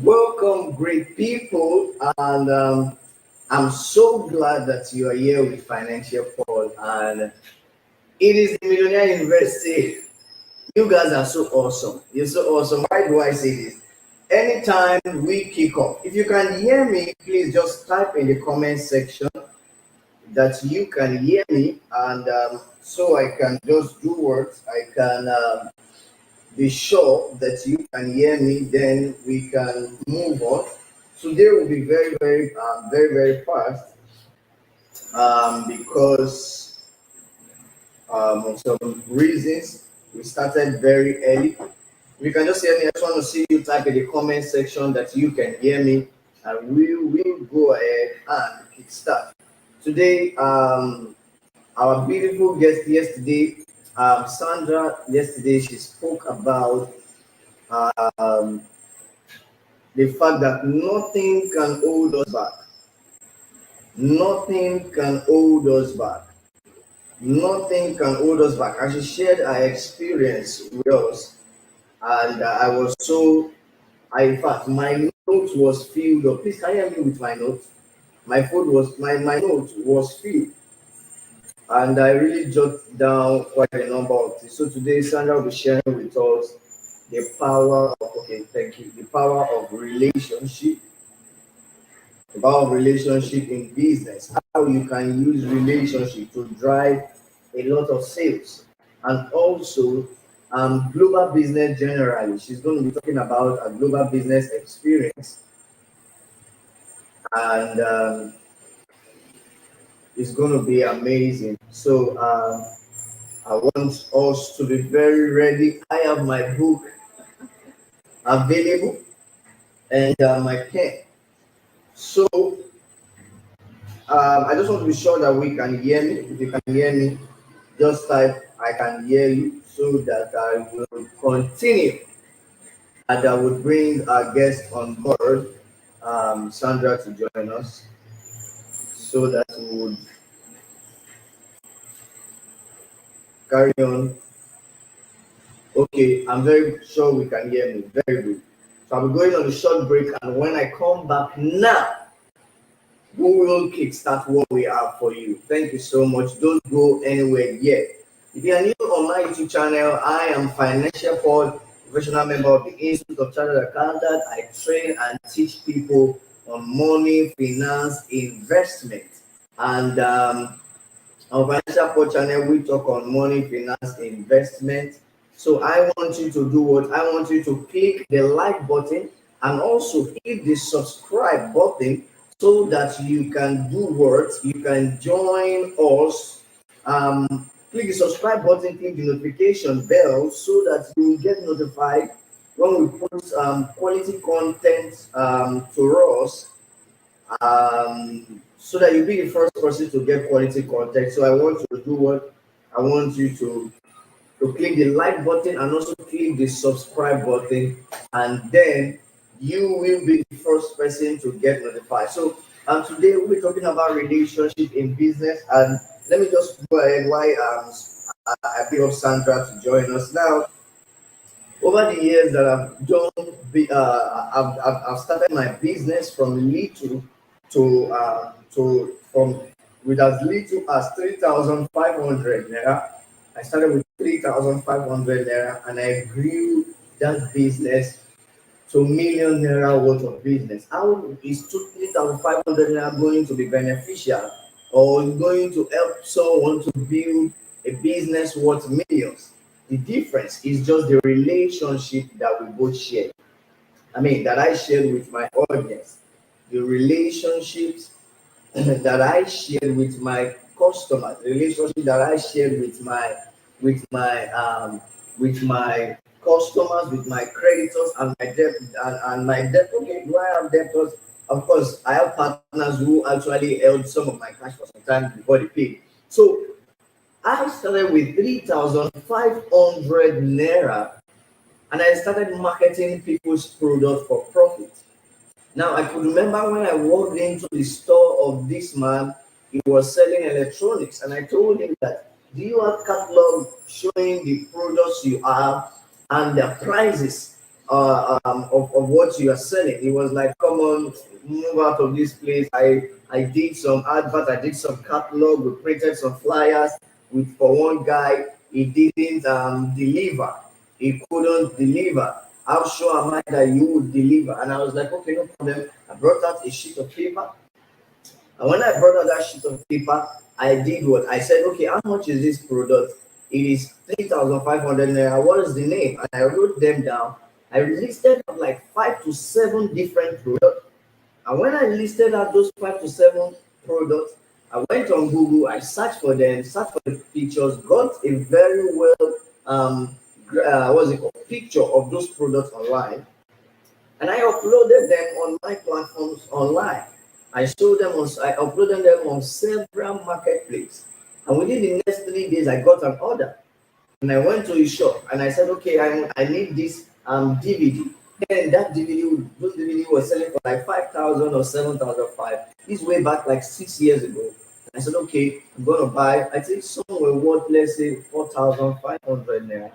Welcome, great people, and I'm so glad that you are here with Financial Paul. And it is the Millionaire University. You guys are so awesome. You're so awesome. Why do I say this? Anytime we kick off, if you can hear me, please just type in the comment section that you can hear me, and so I can just do words. I can be sure that you can hear me, then we can move on. Today will be very fast because of some reasons. We started very early. You can just hear me. I just want to see you type in the comment section that you can hear me, and we will go ahead and kickstart. Today, our beautiful guest yesterday, Sandra, yesterday she spoke about um, the fact that nothing can hold us back. Nothing can hold us back. Nothing can hold us back. And she shared her experience with us, and I was so. In fact, my note was filled up. Please, can you help me with my note? My note was filled, and I really jotted down quite a number of things. So today, Sandra will be sharing with us the power of thank you, the power of relationship, about relationship in business, how you can use relationship to drive a lot of sales, and also global business generally. She's going to be talking about a global business experience, and it's going to be amazing. So I want us to be very ready. I have my book available and my pen. So I just want to be sure that we can hear me. If you can hear me, just type I can hear you so that I will continue and I would bring our guest on board, Sandra, to join us so that we would carry on. Okay, I'm very sure we can hear me. Very good. So I'll be going on a short break, and when I come back now, we will kickstart what we have for you. Thank you so much. Don't go anywhere yet. If you are new on my YouTube channel, I am Financial Paul, professional member of the Institute of Chartered Accountant. I train and teach people on money, finance, investment. And on Financial Paul channel, we talk on money, finance, investment. So I want you to do what? I want you to click the like button and also hit the subscribe button so that you can do what? You can join us. Click the subscribe button, click the notification bell so that you will get notified when we put quality content to us, so that you'll be the first person to get quality content. So I want you to do what? I want you to click the like button and also click the subscribe button, and then you will be the first person to get notified. So today we'll be talking about relationship in business, and let me just go ahead while I pick up Sandra to join us now. Over the years that I've I've started my business from little to from with as little as 3,500 naira. I started with 3,500 naira, and I grew that business to million naira worth of business. How is 3,500 naira going to be beneficial or going to help someone to build a business worth millions? The difference is just the relationship that we both share. I mean, that I shared with my audience, the relationships that I shared with my customers, the relationship that I shared with my with my customers, with my creditors and my debt and my debt. Okay, do I have debtors? Of course, I have partners who actually held some of my cash for some time before they paid. So I started with 3,500 naira, and I started marketing people's product for profit. Now, I could remember when I walked into the store of this man, he was selling electronics, and I told him that, do you have catalog showing the products you have and their prices? of what you are selling. He was like, come on, move out of this place. I did some advert, I did some catalog, we printed some flyers with for one guy. He didn't deliver. He couldn't deliver. How sure am I that you would deliver? And I was like, okay, no problem. I brought out a sheet of paper. And when I brought out that sheet of paper, I did what? I said, okay, how much is this product? It is 3,500 naira. What is the name? And I wrote them down. I listed out like 5 to 7 different products. And when I listed out those 5 to 7 products, I went on Google, I searched for them, searched for the pictures, got a very well, what's it called, picture of those products online, and I uploaded them on my platforms online. I uploaded them on several marketplaces. And within the next 3 days, I got an order. And I went to a shop and I said, okay, I need this DVD. Then that those DVD was selling for like 5,000 or 7,005. This way back like 6 years ago. I said, okay, I'm gonna buy. I think some were worth, let's say, 4,500 naira.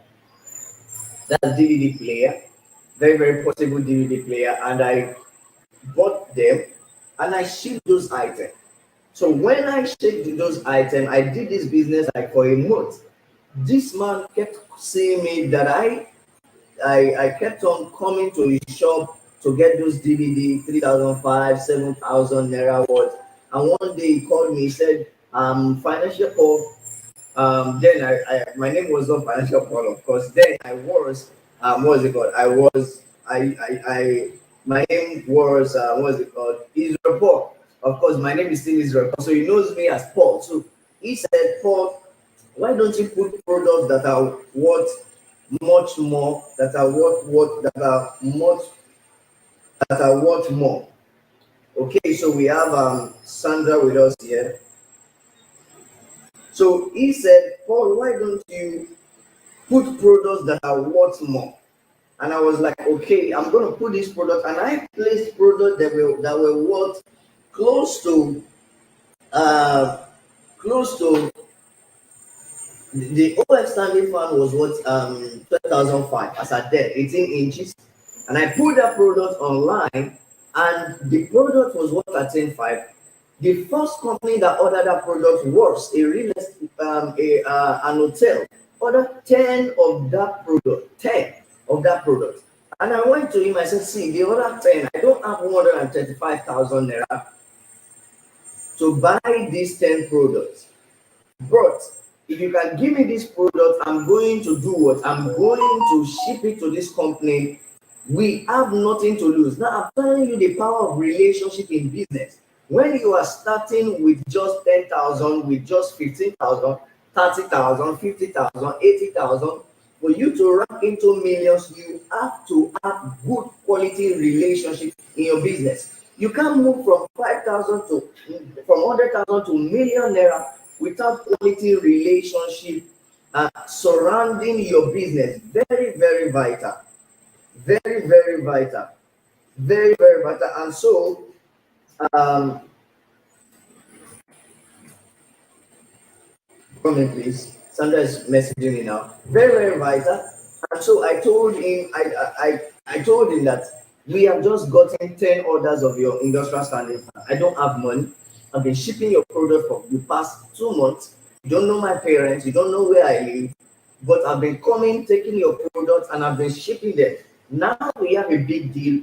That's DVD player, very very portable DVD player, and I bought them and I shipped those items. So when I shipped those items, I did this business like for a month. This man kept seeing me that I kept on coming to his shop to get those DVD, 3,005, 7,000 naira worth. And one day he called me, he said, financial call. Then my name was not financial call, of course. Then I was, what's it called? My name was, what's it called? Israel Paul. Of course, my name is still Israel Paul. So he knows me as Paul. So he said, Paul, why don't you put products that are worth much more, that are worth more? Okay, so we have Sandra with us here. So he said, Paul, why don't you put products that are worth more? And I was like, okay, I'm going to put this product. And I placed products that were worth close to uh, close to the old standing fan was what 12,005 as at then 18 inches. And I put that product online, and the product was worth 13,500. The first company that ordered that product was a real estate, an hotel. Ordered 10 of that product, 10 of that product. And I went to him, I said, see, the other 10, I don't have 135,000 naira to buy these 10 products. But if you can give me this product, I'm going to do what? I'm going to ship it to this company. We have nothing to lose. Now, I'm telling you the power of relationship in business. When you are starting with just 10,000, with just 15,000, 30,000, 50,000, 80,000, for you to rank into millions, you have to have good quality relationship in your business. You can't move from 5,000 to from 100,000 to million naira without quality relationship surrounding your business. Very, very vital. Very, very vital. Very, very vital. And so, um, come in, please. Sandra is messaging me now. Very, very vital. And so I told him, I told him that we have just gotten 10 orders of your industrial standing fan. I don't have money. I've been shipping your product for the past 2 months. You don't know my parents, you don't know where I live, but I've been coming, taking your products, and I've been shipping them. Now we have a big deal.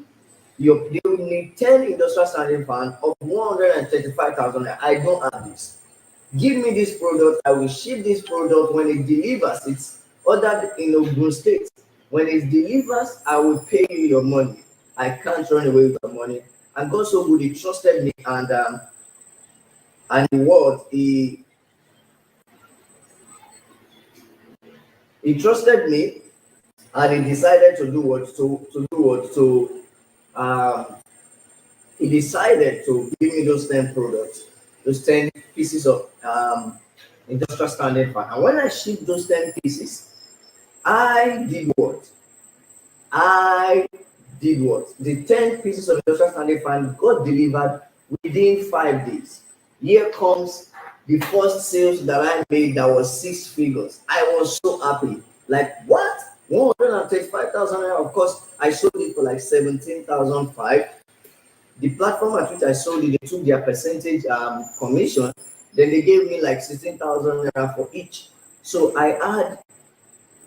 You will need 10 industrial standing fan of 135,000. I don't have this. Give me this product, I will ship this product when it delivers. It's ordered in Ogun State. When it delivers, I will pay you your money. I can't run away with the money. And God so good, he trusted me, and what he trusted me, and he decided to do what to do what to he decided to give me those 10 products, those 10 pieces of industrial standard fan. And when I shipped those 10 pieces, I did what? I did what? The 10 pieces of industrial standard fan got delivered within 5 days. Here comes the first sales that I made that was 6 figures. I was so happy. Like, what? 135,000 naira. Of course, I sold it for like 17,005. The platform at which I sold it, they took their percentage commission. Then they gave me like 16,000 naira for each. So I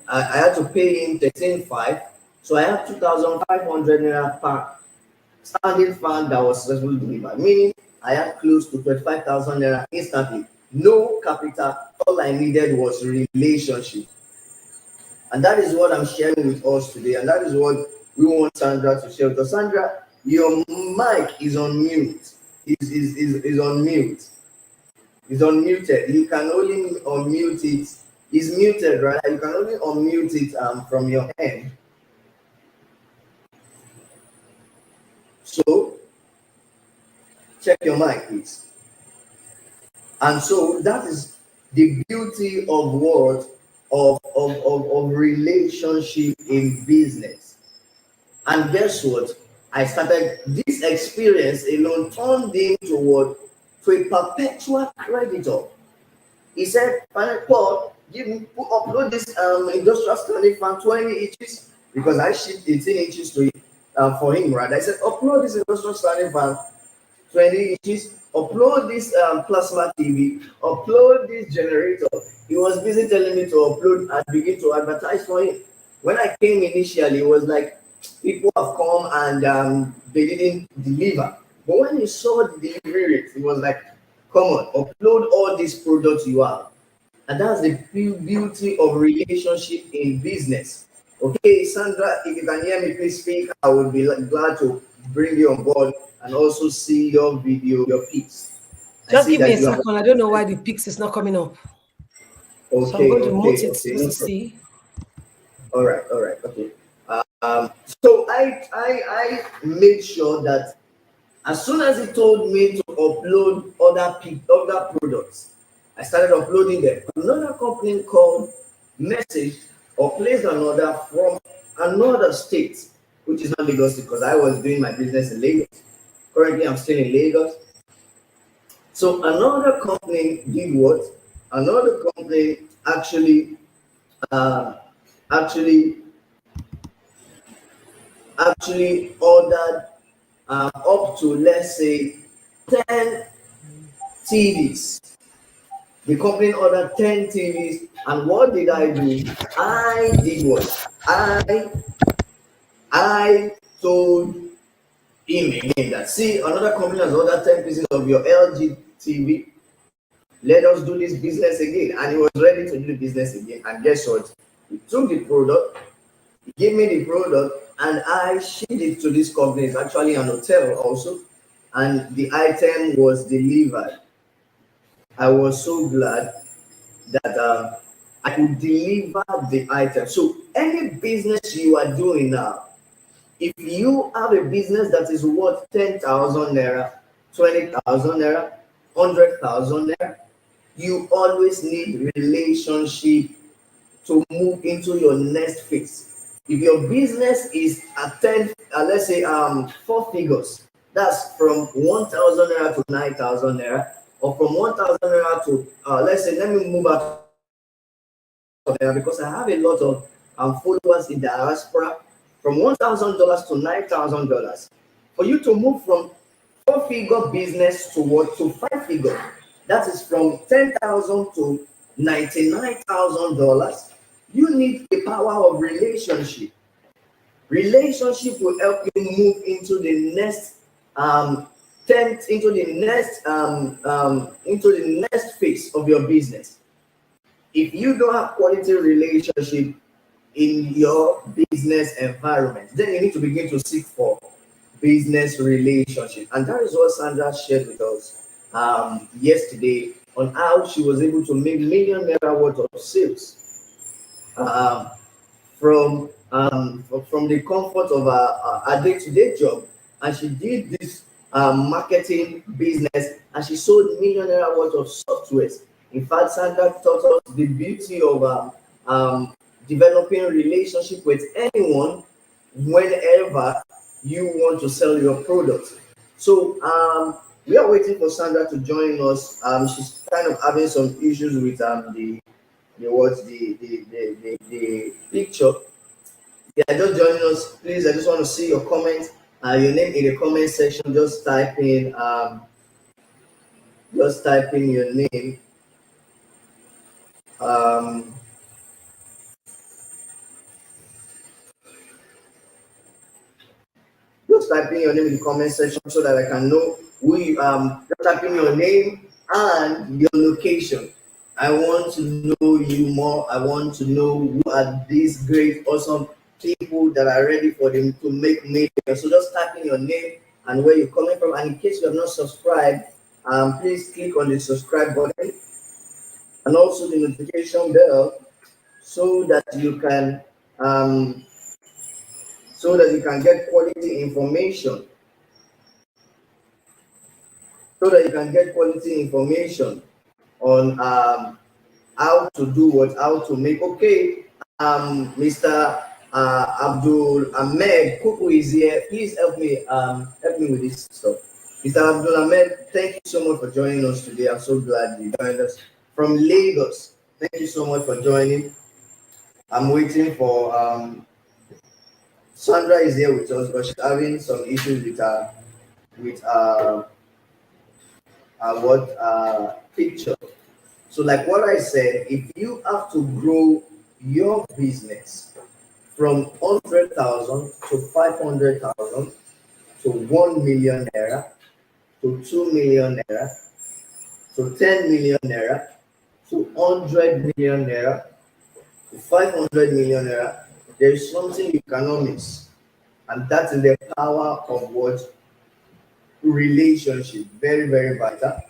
had to pay in 13,500. So I had 2,500 naira per standing fan that was successfully delivered. Meaning I had close to 25,000 naira instantly. No capital. All I needed was relationship. And that is what I'm sharing with us today. And that is what we want Sandra to share with us. Sandra, your mic is on mute. Is on mute. Is unmuted. You can only unmute it. It's muted, right? You can only unmute it from your end. So check your mic, please. And so that is the beauty of what of relationship in business. And guess what? I started this experience alone turned into what? To a perpetual creditor. He said, Paul, upload this industrial standing fan 20 inches because I shipped 18 inches to for him, right? I said, upload this industrial standing fan 20 inches, upload this plasma TV, upload this generator. He was busy telling me to upload and begin to advertise for him. When I came initially, it was like people have come and they didn't deliver. But when he saw the delivery rate, it was like, come on, upload all these products you have. And that's the beauty of relationship in business. Okay, Sandra, if you can hear me, please speak. I would be glad to bring you on board and also see your video, your pics. I Just see give me that a you have. second. I don't know why the pix is not coming up. So I'm going to mute it Okay, just no to problem. see. All right, okay. So I made sure that as soon as he told me to upload other products, I started uploading them. Another company called Message or placed an order from another state, which is not Lagos because I was doing my business in Lagos. Currently, I'm still in Lagos. So another company did what? Another company actually, uh, actually, actually ordered up to let's say 10 TVs. The company ordered 10 TVs, and what did I do? I did what? I told him again that see another company has ordered 10 pieces of your LG TV. Let us do this business again. And he was ready to do the business again. And guess what? He took the product, he gave me the product, and I shipped it to this company. It's actually an hotel also. And the item was delivered. I was so glad that I could deliver the item. So any business you are doing now, if you have a business that is worth 10,000 naira, 20,000 naira, 100,000 naira, you always need relationship to move into your next phase. If your business is at 10, let's say four figures, that's from 1,000 naira to 9,000 naira, or from 1,000 naira to let's say, let me move out there because I have a lot of followers in diaspora from $1,000 to $9,000. For you to move from four-figure business to what to five-figure, that is from 10,000 to $99,000. You need the power of relationship. Relationship will help you move into the next tent, into the next phase of your business. If you don't have quality relationship in your business environment, then you need to begin to seek for business relationship. And that is what Sandra shared with us yesterday on how she was able to make million naira worth of sales um, from the comfort of a day-to-day job. And she did this marketing business, and she sold million naira worth of softwares. In fact, Sandra taught us the beauty of developing a relationship with anyone whenever you want to sell your product. So we are waiting for Sandra to join us. She's kind of having some issues with the picture. just joining us, please, I just want to see your comments. Your name in the comment section. Just type in your name. Just type in your name in the comment section so that I can know who you just type in your name and your location. I want to know you more. I want to know who are these great, awesome people that are ready for them to make millions. So just type in your name and where you're coming from. And in case you have not subscribed, please click on the subscribe button and also the notification bell so that you can get quality information. So that you can get quality information on how to do what, how to make. Okay, Mr. Abdul Ahmed Kuku is here. Please help me with this stuff. Mr. Abdul Ahmed, thank you so much for joining us today. I'm so glad you joined us from Lagos. Thank you so much for joining. I'm waiting for Sandra is here with us, but she's having some issues with picture. So like what I said, if you have to grow your business from 100,000 to 500,000 to 1 million naira to 2 million naira to 10 million naira to 100 million naira to 500 million naira, there is something you cannot miss, and that is the power of what relationship. Very, very vital.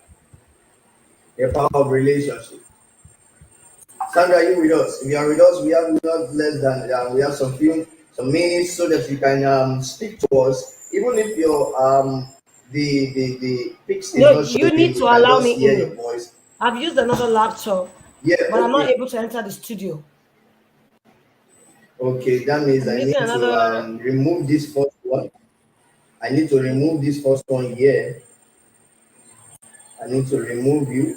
The power of relationship. Sandra, are you with us? If you are with us, we have not less than we have some minutes so that you can speak to us. Even if your the picture is not showing, you need to can allow just me hear in. your voice. I've used another laptop, Yeah, but I'm not okay. able to enter the studio. Okay, that means I'm I using need to remove this first one. I need to remove this first one here. I need to remove you.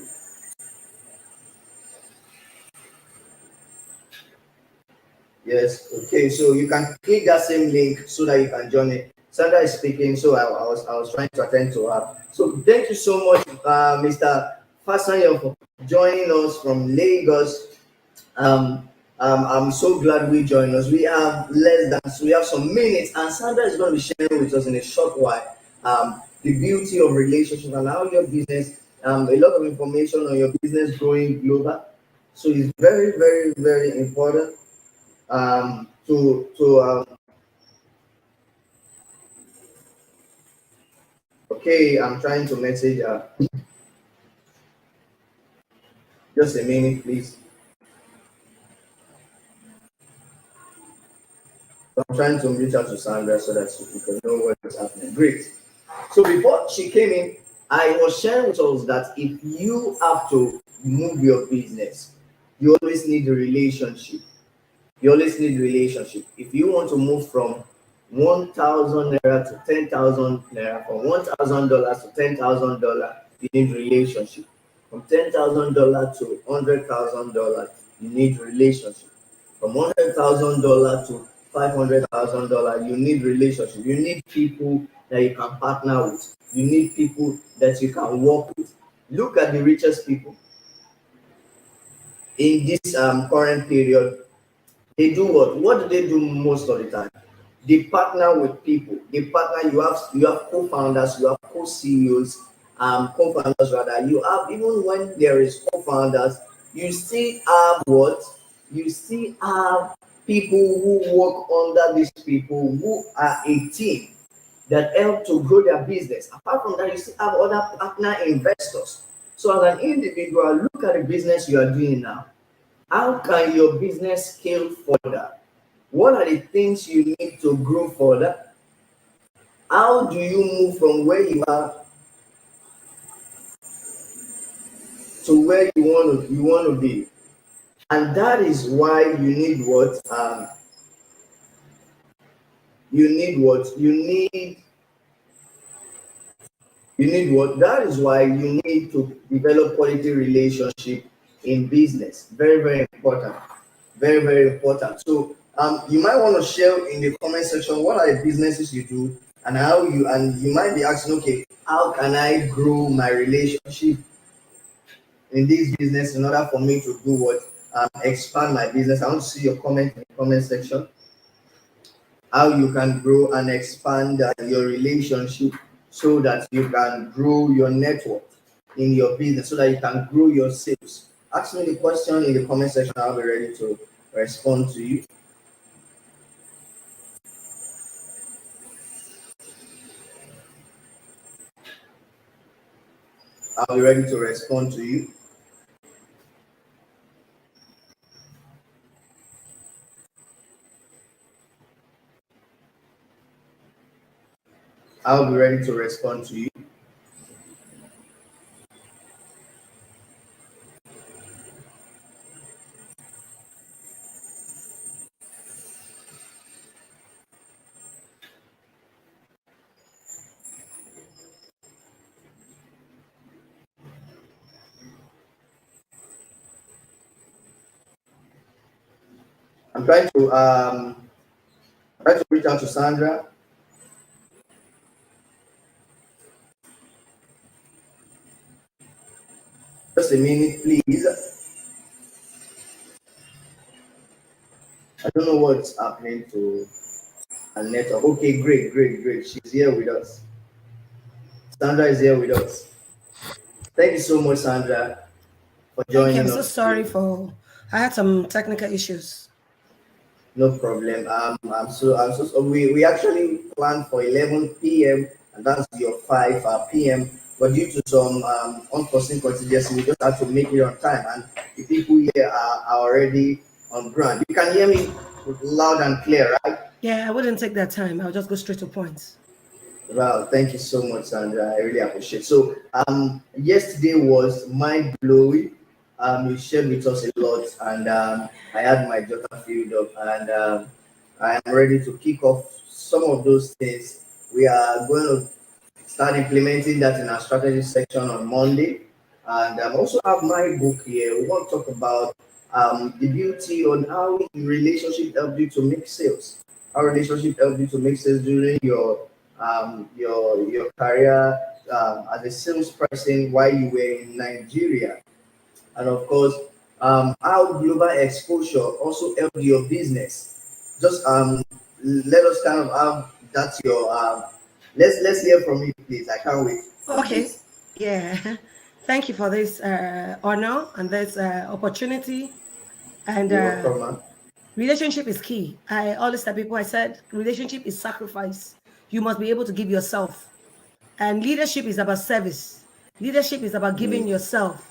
Yes, okay, so you can click that same link so that you can join it. Sandra is speaking, so I was trying to attend to her. So thank you so much, Mr. Fasanyo, for joining us from Lagos. I'm so glad we joined us. We have we have some minutes, and Sandra is going to be sharing with us in a short while the beauty of relationship and how your business, a lot of information on your business growing global. So it's very, very, very important okay, I'm trying to message her. Just a minute, please. So I'm trying to reach out to Sandra so that she can know what is happening. Great. So before she came in, I was sharing with us that if you have to move your business, you always need a relationship. You always need relationship. If you want to move from 1,000 naira to 10,000 naira, from $1,000 to $10,000, you need relationship. From $10,000 to $100,000, you need relationship. From $100,000 to $500,000, you need relationship. You need people that you can partner with. You need people that you can work with. Look at the richest people in this current period. They do what? What do they do most of the time? They partner with people. They partner. You have co-founders. You have co-CEOs. Co-founders rather. You have, even when there is co-founders, you still have what? You still have people who work under these people who are a team that help to grow their business. Apart from that, you still have other partner investors. So as an individual, look at the business you are doing now. How can your business scale further? What are the things you need to grow further? How do you move from where you are to where you want to be? And that is why you need what? You need what? You need what? That is why you need to develop quality relationship in business. Very, very important. Very, very important. So You might want to share in the comment section what are the businesses you do and how you, and you might be asking, okay, how can I grow my relationship in this business in order for me to do what, expand my business. I want to see your comment in the comment section. How you can grow and expand your relationship so that you can grow your network in your business, so that you can grow your sales. Ask me the question in the comment section. I'll be ready to respond to you. I'll be ready to respond to you. I'll be ready to respond to you. I'm trying to reach out to Sandra. Just a minute, please. I don't know what's happening to her network. Okay, great. She's here with us. Sandra is here with us. Thank you so much, Sandra, for Thank you. joining I'm so us sorry today. for I had some technical issues. No problem. We actually planned for 11 p.m. and that's your 5 p.m. But due to some unforeseen contingency, we just had to make it on time. And the people here are already on ground. You can hear me loud and clear, right? Yeah, I wouldn't take that time. I'll just go straight to points. Wow, thank you so much, Sandra. I really appreciate it. So, yesterday was mind blowing. You shared with us a lot, and I had my daughter filled up, and I am ready to kick off some of those things. We are going to start implementing that in our strategy section on Monday. And I also have my book here. We want to talk about the beauty on how relationship help you to make sales. How relationship help you to make sales during your career as a salesperson while you were in Nigeria, and of course, how global exposure also helped your business. Just let us kind of have that's your let's hear from you, please. I can't wait on Okay. this. Yeah. Thank you for this honor and this opportunity. And You're welcome, man. relationship is key. I always tell people, I said, relationship is sacrifice. You must be able to give yourself. And leadership is about service. Leadership is about giving Mm, yourself.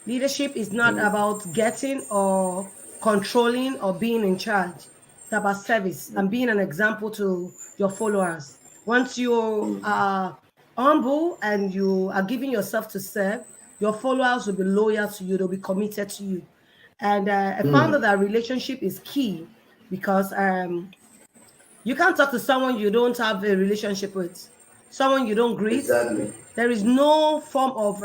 Leadership is not mm, about getting or controlling or being in charge. It's about service mm, and being an example to your followers. Once you mm, are humble and you are giving yourself to serve, your followers will be loyal to you, they'll be committed to you. And I found mm. that relationship is key because you can't talk to someone you don't have a relationship with, someone you don't greet. Exactly. There is no form of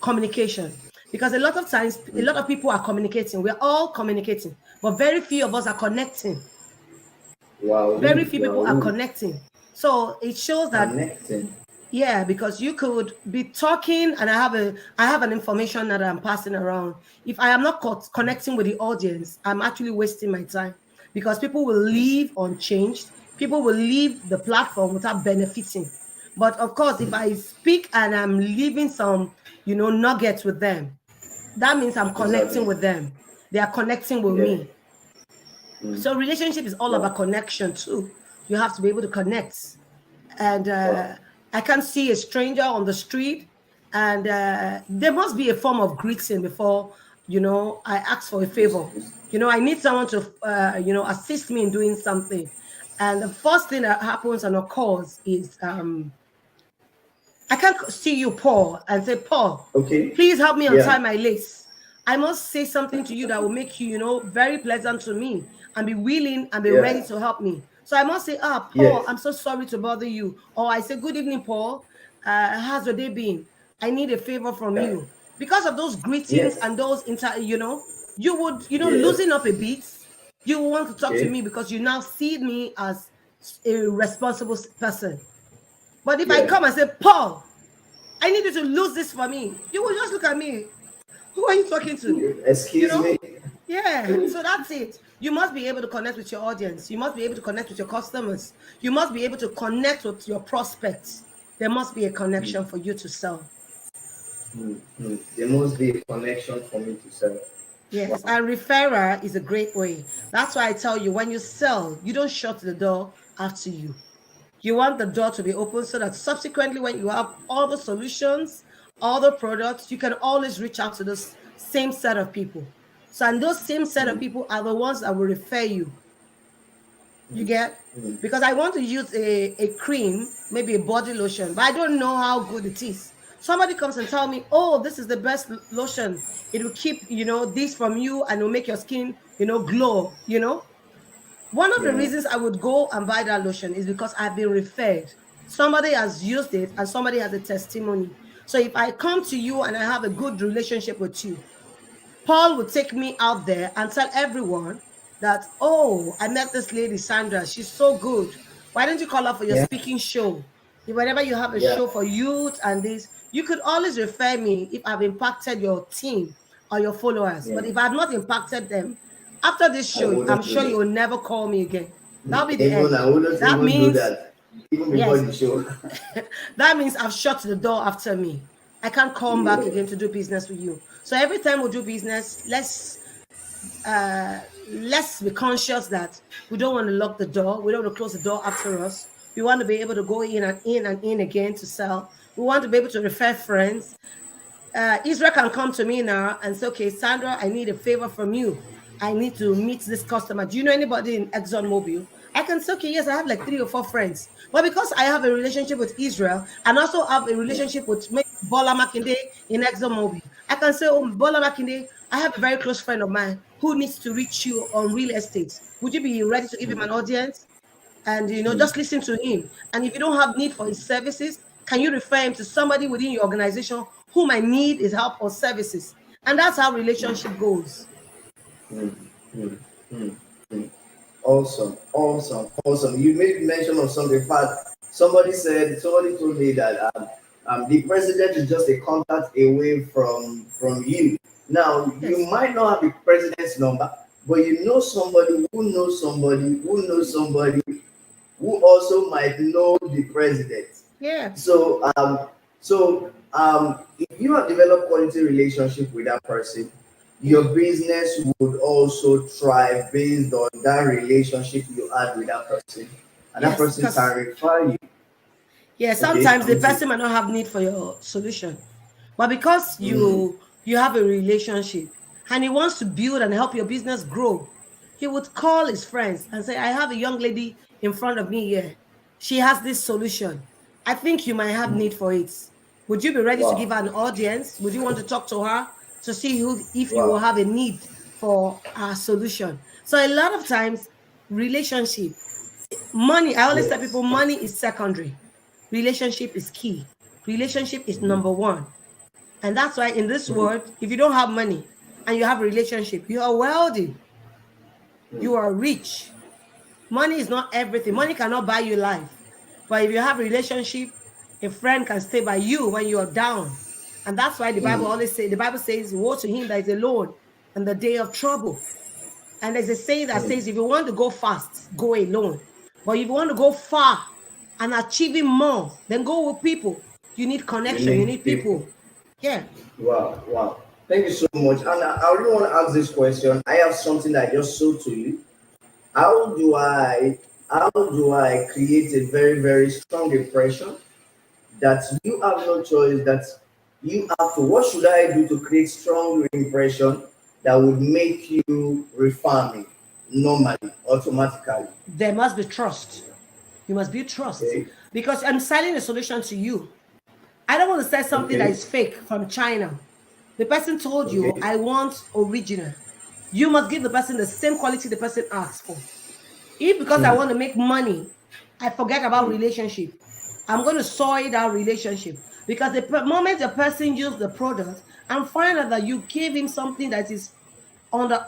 communication because a lot of times, a Mm. lot of people are communicating. We're all communicating, but very few of us are connecting. Wow, Very few people are wow, connecting. So it shows that connecting. yeah, because you could be talking and I have an information that I'm passing around. If I am not connecting with the audience, I'm actually wasting my time because people will leave unchanged. People will leave the platform without benefiting. But of course, if I speak and I'm leaving some, nuggets with them, that means I'm connecting Exactly. with them. They are connecting with Yeah. me. Mm. So relationship is all Wow. about connection too. You have to be able to connect. And Wow. I can't see a stranger on the street, and there must be a form of greeting before I ask for a It's, favor. it's, I need someone to assist me in doing something, and the first thing that happens and occurs is I can't see you, Paul, and say, Paul, okay. please help me untie Yeah. my lace. I must say something to you that will make you, very pleasant to me and be willing and be ready Yeah. to help me. So I must say, Paul, Yes. I'm so sorry to bother you. Or I say, good evening, Paul. How's your day been? I need a favor from Yeah. you. Because of those greetings Yes. and those you would, Yes. loosen up a bit. You will want to talk to Okay. me because you now see me as a responsible person. But if I Yeah. come and say, Paul, I need you to lose this for me, you will just look at me. Who are you talking to? You Excuse know? me. Yeah. So that's it. You must be able to connect with your audience. You must be able to connect with your customers. You must be able to connect with your prospects. There must be a connection for you to sell. There must be a connection for me to sell. Yes, Wow. and referrer is a great way. That's why I tell you, when you sell, you don't shut the door after you. You want the door to be open so that subsequently, when you have all the solutions, all the products, you can always reach out to this same set of people. So, and those same set of people are the ones that will refer you. You get? Mm. Because I want to use a cream, maybe a body lotion, but I don't know how good it is. Somebody comes and tell me, oh, this is the best lotion. It will keep, this from you and it will make your skin, glow. One of the Yeah. reasons I would go and buy that lotion is because I've been referred. Somebody has used it and somebody has a testimony. So if I come to you and I have a good relationship with you, Paul would take me out there and tell everyone that, oh, I met this lady, Sandra. She's so good. Why don't you call her for your Yeah. speaking show? Whenever you have a Yeah. show for youth and this, you could always refer me if I've impacted your team or your followers. Yeah. But if I've not impacted them, after this I show, I'm wouldn't do sure you that. will never call me again. That'll be the Even end. I wouldn't That even do means, that. Even before yes, the show. that means I've shut the door after me. I can't come back Yeah. again to do business with you. So every time we do business, let's be conscious that we don't want to lock the door. We don't want to close the door after us. We want to be able to go in and in and in again to sell. We want to be able to refer friends. Israel can come to me now and say, okay, Sandra, I need a favor from you. I need to meet this customer. Do you know anybody in ExxonMobil? I can say, okay, yes, I have like 3 or 4 friends. But because I have a relationship with Israel and also have a relationship with maybe Bola Makinde in ExxonMobil, I can say, oh, Bola Makinde, I have a very close friend of mine who needs to reach you on real estate. Would you be ready to give him an audience? And Mm. just listen to him. And if you don't have need for his services, can you refer him to somebody within your organization who might need his help or services? And that's how relationship goes. Mm. Mm. Mm. Mm. Awesome, awesome, awesome. You made mention of something. In fact, somebody told me that the president is just a contact away from you. Now, you Yes. might not have the president's number, but you know somebody who knows somebody who knows somebody who also might know the president. Yeah. So if you have developed quality relationship with that person, Yeah. your business would also thrive based on that relationship you had with that person, and that Yes. person can Because refer you. yeah, Okay, sometimes I'm the listening. person might not have need for your solution. But because Mm, you have a relationship and he wants to build and help your business grow, he would call his friends and say, I have a young lady in front of me here. She has this solution. I think you might have mm. need for it. Would you be ready to give Wow, her an audience? Would you want to talk to her to see who if you will wow, have a need for a solution? So a lot of times, relationship, money, I always tell people yes. money is secondary. Relationship is key. Relationship is Mhm. number one. And that's why in this Mhm. world, if you don't have money and you have a relationship, you are wealthy, Mm. you are rich. Money is not everything. Money cannot buy you life. But if you have a relationship, a friend can stay by you when you are down. And that's why Mm. the Bible says, woe to him that is alone in the day of trouble. And there's a saying that Mm. says, if you want to go fast, go alone. But if you want to go far and achieving more, then go with people. You need You connection, you need need people. people. Yeah. Wow, wow. Thank you so much. And I really want to ask this question. I have something that I just sold to you. How do I create a very, very strong impression that you have no choice, that you have to, what should I do to create strong impression that would make you refer me normally, automatically? There must be trust. You must build trust Okay. because I'm selling a solution to you. I don't want to sell something that Okay. is fake from China. The person told you, Okay. I want original. You must give the person the same quality the person asks for. If because I Mm. want to make money, I forget about Mm. relationship, I'm going to soil that relationship because the moment the person used the product and find out that you gave him something that is on the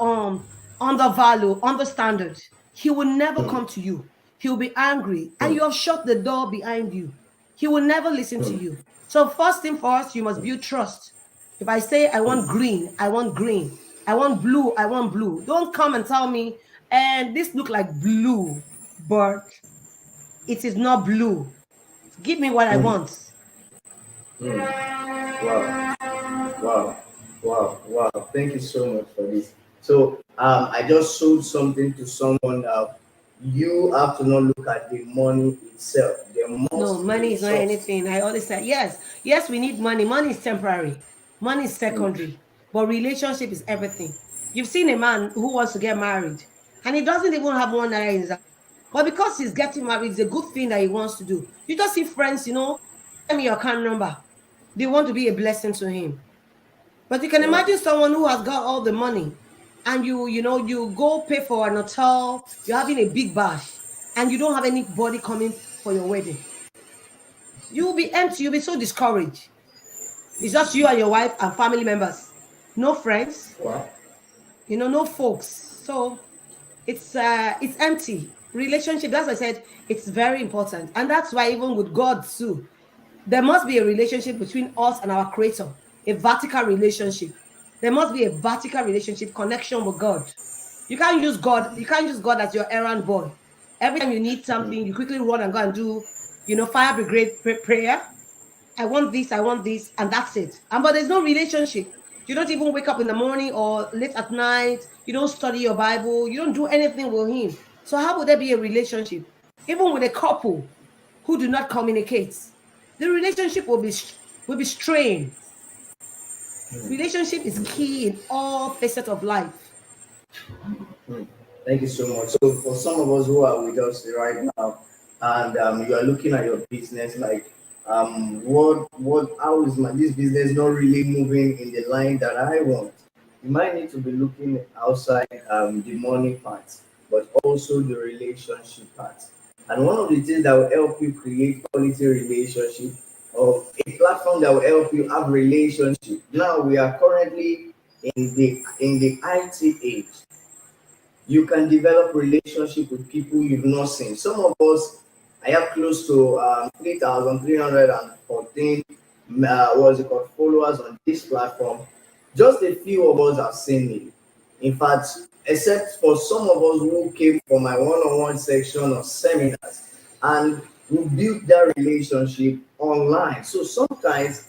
undervalue, understandard, he will never come to you. He'll be angry, and you have shut the door behind you. He will never listen to you. So, first thing first, you must build trust. If I say I want green, I want green. I want blue, I want blue. Don't come and tell me, and this look like blue, but it is not blue. Give me what I want. Wow, wow, wow, wow. Thank you so much for this. So, I just sold something to someone. You have to not look at the money itself. There No, must be money a is not source. anything. I always say, yes, yes, we need money. Money is temporary, money is Mm, secondary, but relationship is everything. You've seen a man who wants to get married and he doesn't even have one naira in his account. But because he's getting married, it's a good thing that he wants to do. You just see friends, send me your account number. They want to be a blessing to him. But you can wow. imagine someone who has got all the money and you go pay for an hotel, you're having a big bash, and you don't have anybody coming for your wedding. You will be empty. You'll be so discouraged. It's just you and your wife and family members. No friends, Wow. no folks. So it's empty. Relationship, as I said, it's very important. And that's why even with God too, there must be a relationship between us and our creator, a vertical relationship. There must be a vertical relationship connection with God. You can't use God as your errand boy. Every time you need something, you quickly run and go and do, fire brigade prayer. I want this, and that's it. And but there's no relationship. You don't even wake up in the morning or late at night. You don't study your Bible. You don't do anything with him. So how would there be a relationship? Even with a couple who do not communicate, the relationship will be strained. Relationship is key in all facets of life. Mm. Thank you so much. So, for some of us who are with us right now, and you are looking at your business, like, how is this business not really moving in the line that I want? You might need to be looking outside the money part, but also the relationship part. And one of the things that will help you create quality relationship, or a platform that will help you have relationship. Now we are currently in the IT age. You can develop relationship with people you've not seen. Some of us, I have close to 3,314 what's it called, followers on this platform. Just a few of us have seen me. In fact, except for some of us who came for my one-on-one section or seminars, and we built that relationship online. So sometimes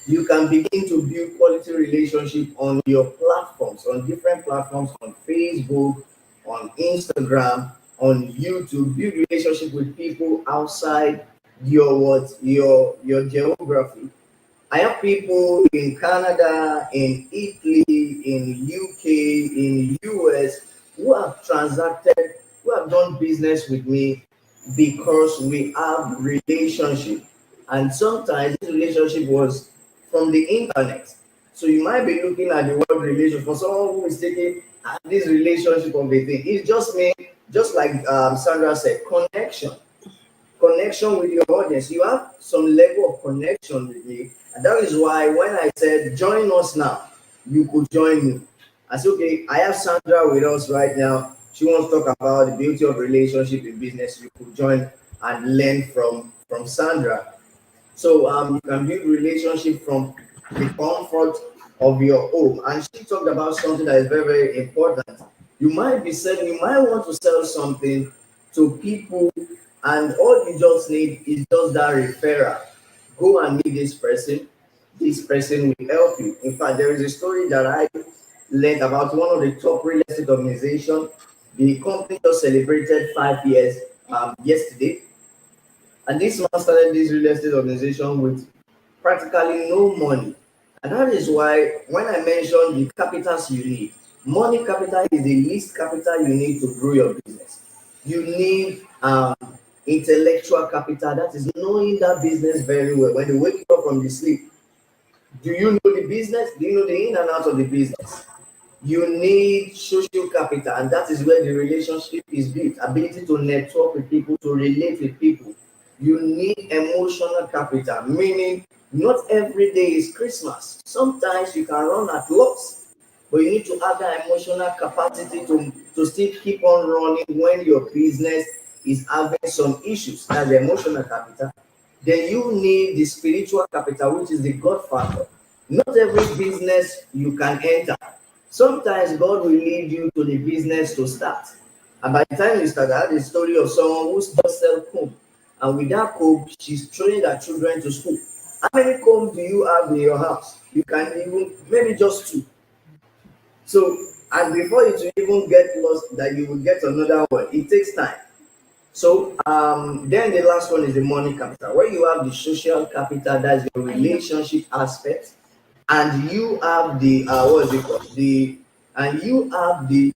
you can begin to build quality relationship on your platforms, on different platforms, on Facebook, on Instagram, on YouTube. Build relationship with people outside your geography. I have people in Canada, in Italy, in UK, in US who have transacted, who have done business with me because we have relationship. And sometimes this relationship was from the internet. So you might be looking at the word relation for someone who is taking this relationship of a thing. It's just me, just like Sandra said, connection with your audience. You have some level of connection with me. And that is why when I said, join us now, you could join me. I said, okay, I have Sandra with us right now. She wants to talk about the beauty of relationship in business. You could join and learn from Sandra. So you can build relationship from the comfort of your home. And she talked about something that is very, very important. You might want to sell something to people, and all you just need is just that referral. Go and meet this person. This person will help you. In fact, there is a story that I learned about one of the top real estate organization. The company just celebrated 5 years yesterday, and this man started this real estate organization with practically no money. And that is why when I mentioned the capitals you need, money capital is the least capital you need to grow your business. You need intellectual capital, that is knowing that business very well. When you wake up from the sleep, do you know the business? Do you know the in and out of the business? You need social capital, and that is where the relationship is built. Ability to network with people, to relate with people. You need emotional capital, meaning not every day is Christmas. Sometimes you can run at loss, but you need to have that emotional capacity to still keep on running when your business is having some issues. That's the emotional capital. Then you need the spiritual capital, which is the God factor. Not every business you can enter. Sometimes God will lead you to the business to start. And by the time you start, I had a story of someone who just sell comb. And with that comb, she's training her children to school. How many combs do you have in your house? You can even, maybe just two. So, and before it will even get lost, that you will get another one, it takes time. So then the last one is the money capital, where you have the social capital, that's your relationship aspect, and you have the what is it called? And you have the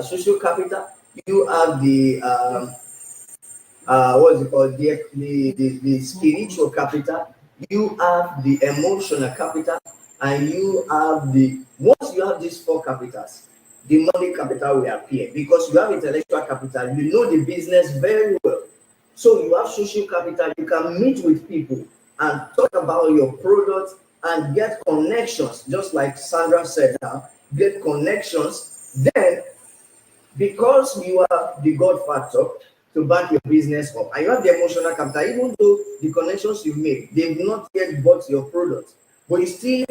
social capital. You have the what is it called? The spiritual capital. You have the emotional capital, and you have the once you have these four capitals, the money capital will appear because you have intellectual capital. You know the business very well. So you have social capital. You can meet with people and talk about your product and get connections, just like Sandra said now, get connections. Then because you have the God factor to back your business up, and you have the emotional capital, even though the connections you make, they've not yet bought your product, but you still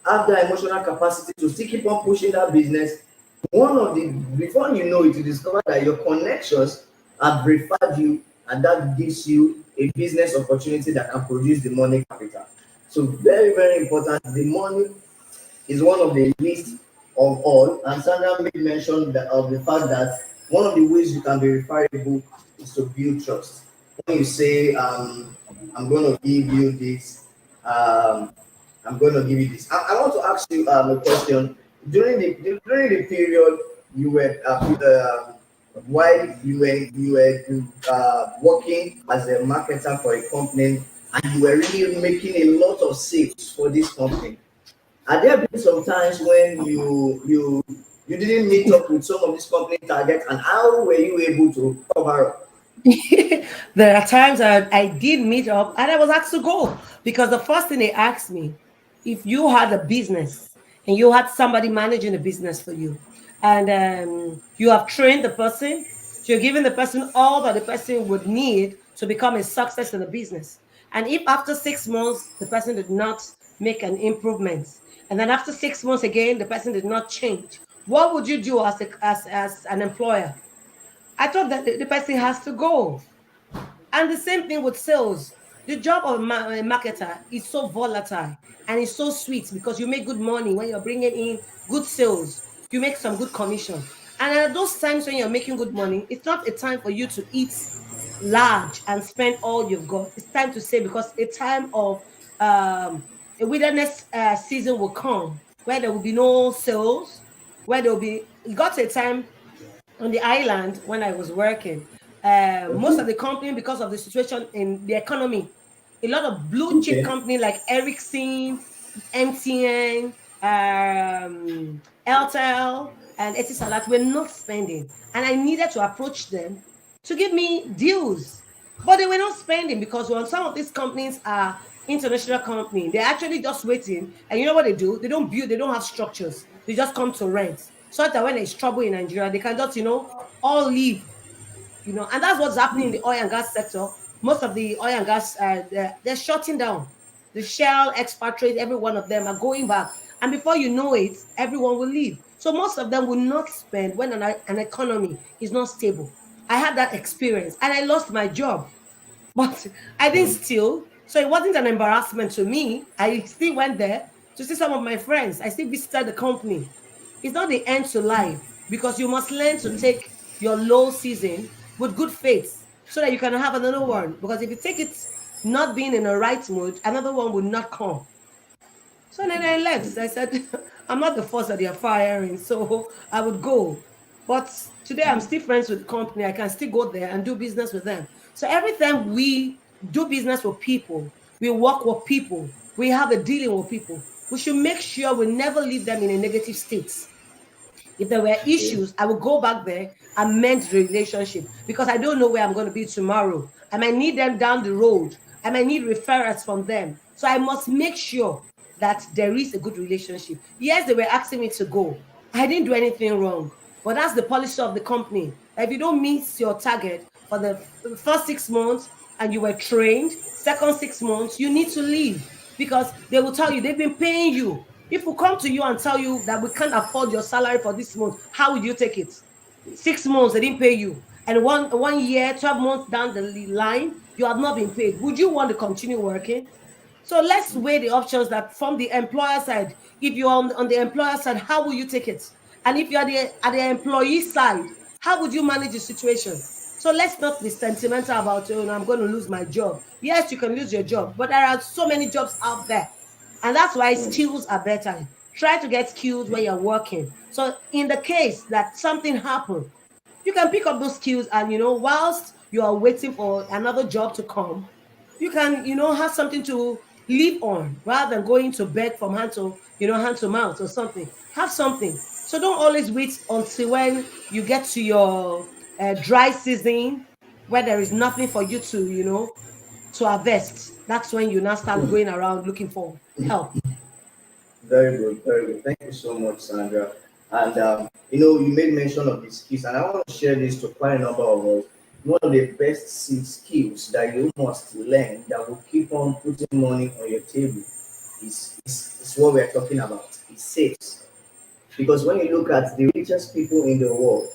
have the emotional capacity to still keep on pushing that business. One of the before you know it, you discover that your connections have referred you, and that gives you a business opportunity that can produce the money capital. So very, very important. The money is one of the least of all. And Sandra made mention of the fact that one of the ways you can be referable is to build trust. When you say, I'm going to give you this, um, I'm going to give you this. I want to ask you a question. During the period you were while you were working as a marketer for a company, and you were really making a lot of sales for this company, are there been some times when you didn't meet up with some of these company targets, and how were you able to cover up? There are times I did meet up and I was asked to go because the first thing they asked me, if you had a business and you had somebody managing the business for you, and you have trained the person, so you're giving the person all that the person would need to become a success in the business. And if after 6 months the person did not make an improvement, and then after 6 months again the person did not change, what would you do as an employer? I thought that the person has to go. And the same thing with sales. The job of a marketer is so volatile and it's so sweet because you make good money when you're bringing in good sales. You make some good commission. And at those times when you're making good money, it's not a time for you to eat large and spend all you've got. It's time to save because a time of a wilderness season will come where there will be no sales, where there will be, it got to a time on the island when I was working. Most of Okay, the company, because of the situation in the economy, a lot of blue chip okay, company like Ericsson, MTN, Airtel, and Etisalat were not spending, and I needed to approach them to give me deals, but they were not spending because when some of these companies are international company, they're actually just waiting. And you know what they do? They don't build, they don't have structures. They just come to rent. So that when there's trouble in Nigeria, they can just, all leave, and that's what's happening in the oil and gas sector. Most of the oil and gas, they're shutting down. The Shell, expatriate, every one of them are going back. And before you know it, everyone will leave. So most of them will not spend when an economy is not stable. I had that experience and I lost my job. But I didn't steal. So it wasn't an embarrassment to me. I still went there to see some of my friends. I still visited the company. It's not the end to life because you must learn to take your low season with good faith so that you can have another one. Because if you take it not being in the right mood, another one will not come. So then I left. I said, I'm not the force that they are firing, so I would go. But today I'm still friends with the company. I can still go there and do business with them. So every time we do business with people, we work with people, we have a dealing with people, we should make sure we never leave them in a negative state. If there were okay, issues, I would go back there and mend the relationship because I don't know where I'm going to be tomorrow. I might need them down the road. I might need referrals from them. So I must make sure. that there is a good relationship. Yes, they were asking me to go. I didn't do anything wrong, but that's the policy of the company. If you don't meet your target for the first 6 months and you were trained, second 6 months, you need to leave because they will tell you they've been paying you. If we come to you and tell you that we can't afford your salary for this month, how would you take it? 6 months they didn't pay you, and one year, 12 months down the line, you have not been paid. Would you want to continue working? So let's weigh the options that from the employer side. If you're on the employer side, how will you take it? And if you're at the employee side, how would you manage the situation? So let's not be sentimental about, oh, no, I'm going to lose my job. Yes, you can lose your job, but there are so many jobs out there. And that's why skills are better. Try to get skills when you're working. So in the case that something happened, you can pick up those skills and, whilst you are waiting for another job to come, you can, have something to live on rather than going to beg from hand to mouth or something. Have something. So don't always wait until when you get to your dry season where there is nothing for you to, to harvest. That's when you now start going around looking for help. Very good, very good. Thank you so much, Sandra. And you made mention of the skills, and I want to share this to quite a number of us. One of the best skills that you must learn that will keep on putting money on your table is what we're talking about. It's sales. Because when you look at the richest people in the world,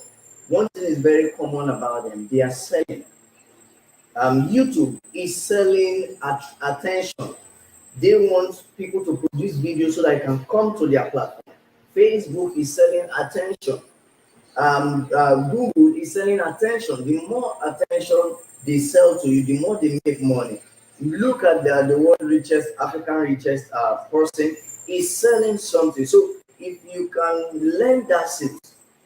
one thing is very common about them: they are selling. YouTube is selling attention. They want people to produce videos so that they can come to their platform. Facebook is selling attention. Google is selling attention. The more attention they sell to you, the more they make money. You look at the world richest, African richest person is selling something. So if you can learn that skill,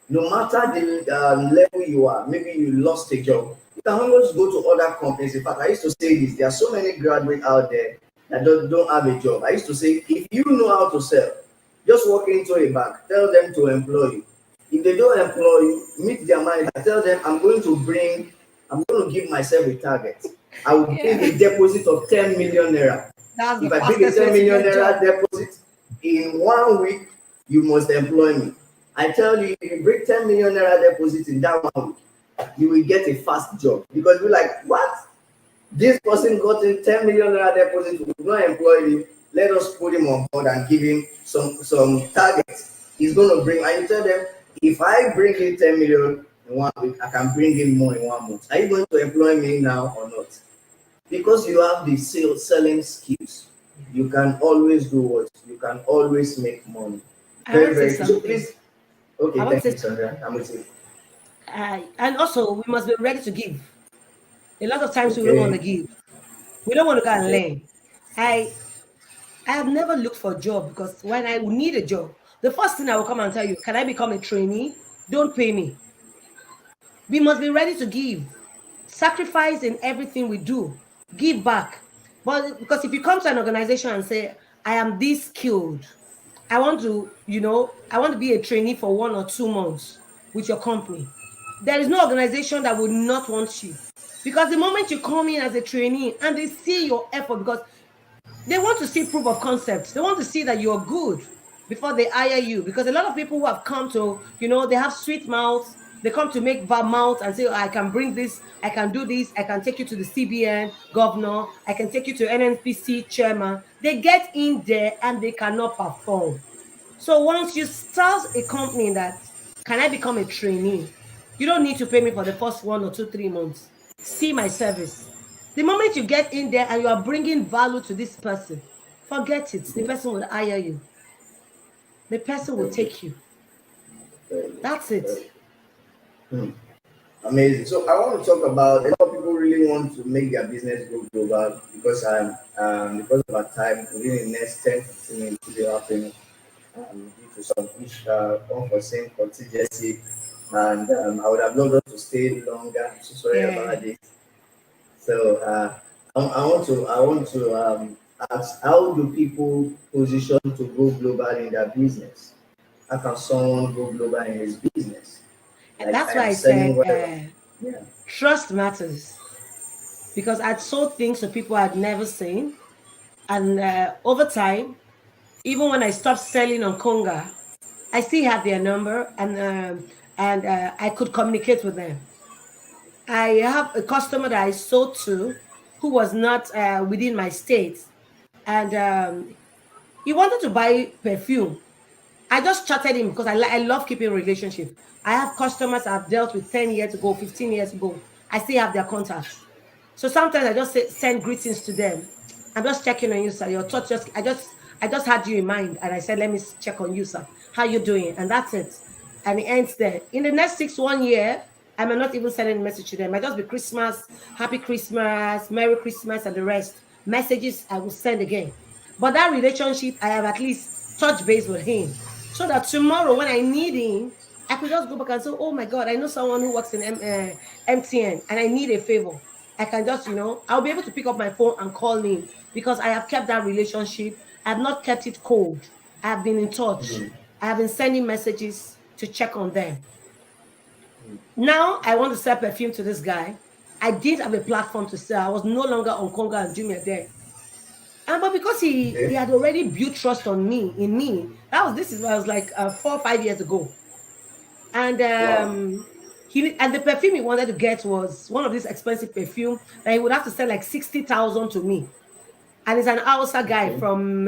no matter the level you are, maybe you lost a job, you can always go to other companies. In fact, I used to say this: there are so many graduates out there that don't have a job. I used to say, if you know how to sell, just walk into a bank, tell them to employ you. If they don't employ you, meet their manager, tell them, I'm going to give myself a target. I will bring Yeah. a deposit of 10 million naira. That's the If I bring a fastest 10 way to million get naira job. deposit in 1 week, you must employ me. I tell you, if you bring 10 million naira deposit in that 1 week, you will get a fast job. Because you're like, what? This person got a 10 million naira deposit, we will not employ him. Let us put him on board and give him some targets. He's going to bring, and you tell them, if I bring in 10 million in 1 week, I can bring in more in 1 month. Are you going to employ me now or not? Because you have the selling skills, you can always do what? You can always make money. I Very, want to say very good. So something. please, okay, I want thank to you, say, Sandra. I'm with you. and also we must be ready to give. A lot of times we don't want to Okay, give. We don't want to go and okay. learn. I I have never looked for a job because when I would need a job, the first thing I will come and tell you, can I become a trainee? Don't pay me. We must be ready to give, sacrifice in everything we do, give back. But because if you come to an organization and say, I am this skilled, I want to, I want to be a trainee for 1 or 2 months with your company. There is no organization that would not want you. Because the moment you come in as a trainee and they see your effort, because they want to see proof of concept. They want to see that you're good before they hire you. Because a lot of people who have come to, they have sweet mouths. They come to make mouth and say, oh, I can bring this, I can do this, I can take you to the CBN governor, I can take you to NNPC chairman. They get in there and they cannot perform. So once you start a company that, can I become a trainee? You don't need to pay me for the first 1 or 2, 3 months. See my service. The moment you get in there and you are bringing value to this person, forget it. The person will hire you. The person will Very good. take you. Very good. That's it. Very good. Amazing. So I want to talk about, a lot of people really want to make their business go global because of our time within the next 10-15 minutes will be happening due to some unforeseen contingency, and I would have loved us to stay longer. I'm so sorry Yeah. about this. So I want to ask, how do people position to go global in their business? How can someone go global in his business? And Like, that's I why am I selling said whatever. Yeah. trust matters. Because I'd sold things to people I'd never seen. And over time, Even when I stopped selling on Conga, I still have their number, and I could communicate with them. I have a customer that I sold to who was not within my state, and he wanted to buy perfume. I just chatted him because I love keeping relationship. I have customers I've dealt with 10 years ago, 15 years ago. I still have their contacts. So sometimes I just send greetings to them. I'm just checking on you, sir. Your thoughts just I just had you in mind, and I said, let me check on you, sir. How you doing? And that's it. And it ends there. In the next 1 year, I may not even send any message to them. I just be Christmas, Happy Christmas, Merry Christmas, and the rest. Messages I will send again. But that relationship, I have at least touched base with him, so that tomorrow when I need him, I could just go back and say, oh my God, I know someone who works in MTN and I need a favor. I can just, I'll be able to pick up my phone and call him because I have kept that relationship. I have not kept it cold. I have been in touch. I have been sending messages to check on them. Now I want to sell perfume to this guy. I didn't have a platform to sell. I was no longer on Conga and Jumia there. But because he had already built trust on me, in me, this was like 4 or 5 years ago. And the perfume he wanted to get was one of these expensive perfume that he would have to sell like 60,000 to me. And he's an Hausa guy from